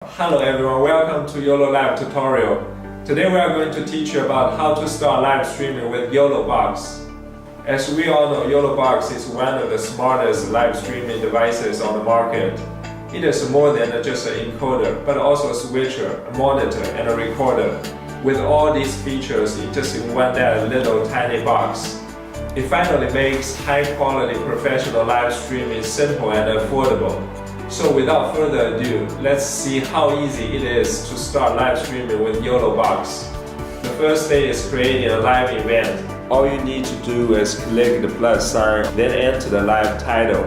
Hello everyone, welcome to YOLO Live tutorial. Today we are going to teach you about how to start live streaming with YoloBox. As we all know, YoloBox is one of the smartest live streaming devices on the market. It is more than just an encoder, but also a switcher, a monitor, and a recorder. With all these features in just one little tiny box. It finally makes high-quality professional live streaming simple and affordable. So without further ado, let's see how easy it is to start live streaming with YoloBox. The first thing is creating a live event. All you need to do is click the plus sign, then enter the live title.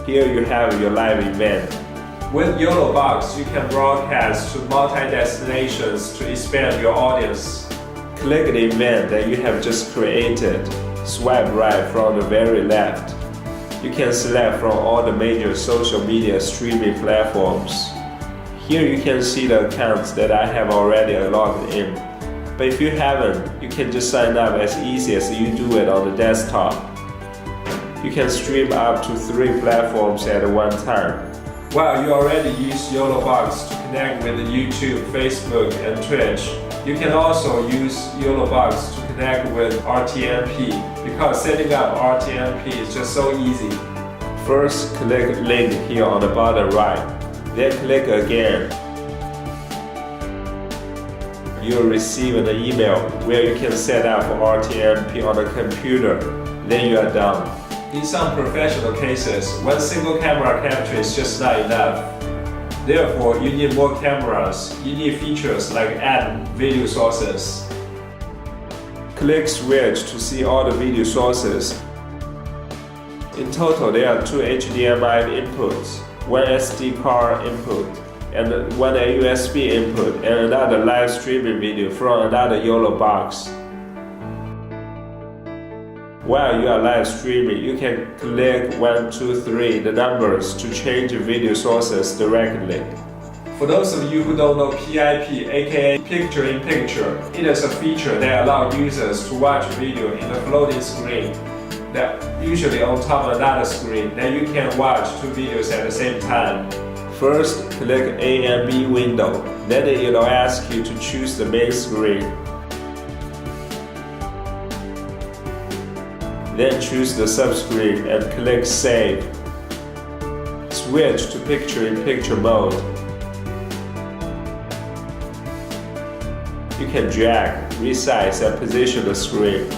Here you have your live event. With YoloBox, you can broadcast to multi-destinations to expand your audience. Click the event that you have just created. Swipe right from the very left. You can select from all the major social media streaming platforms. Here you can see the accounts that I have already logged in. But if you haven't, you can just sign up as easy as you do it on the desktop. You can stream up to 3 platforms at one time. While you already use YoloBox to connect with YouTube, Facebook, and Twitch, you can also use YoloBox to connect with RTMP because setting up RTMP is just so easy. First, click link here on the bottom right, then click again. You'll receive an email where you can set up RTMP on the computer, then you are done. In some professional cases, one single camera capture is just not enough. Therefore, you need more cameras. You need features like add video sources. Click switch to see all the video sources. In total, there are 2 HDMI inputs, 1 SD card input, and 1 USB input, and another live streaming video from another YoloBox. While you are live streaming, you can click 1, 2, 3, the numbers to change video sources directly. For those of you who don't know PIP, aka picture-in-picture, it is a feature that allows users to watch video in a floating screen, that usually on top of another screen, that you can watch 2 videos at the same time. First, click A and B window, then it will ask you to choose the main screen. Then choose the subscreen and click Save. Switch to picture-in-picture mode. You can drag, resize, and position the screen.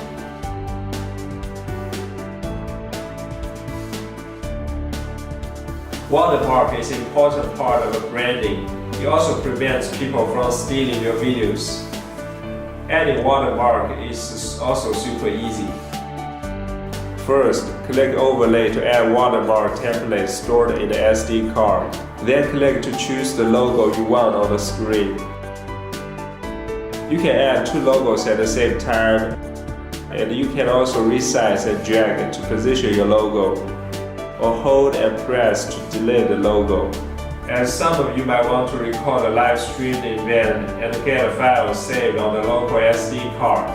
Watermark is an important part of branding. It also prevents people from stealing your videos. Adding watermark is also super easy. First, click Overlay to add watermark template stored in the SD card. Then click to choose the logo you want on the screen. You can add 2 logos at the same time, and you can also resize and drag it to position your logo, or hold and press to delete the logo. As some of you might want to record a live streamed event and get a file saved on the local SD card.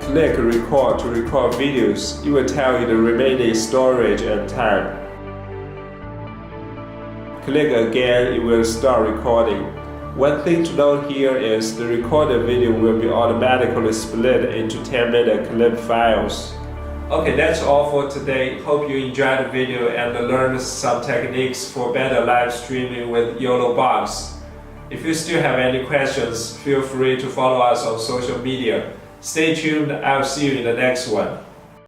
Click Record to record videos. It will tell you the remaining storage and time. Click again, it will start recording. One thing to note here is the recorded video will be automatically split into 10-minute clip files. Okay, that's all for today. Hope you enjoyed the video and learned some techniques for better live streaming with YoloBox. If you still have any questions, feel free to follow us on social media. Stay tuned, I'll see you in the next one.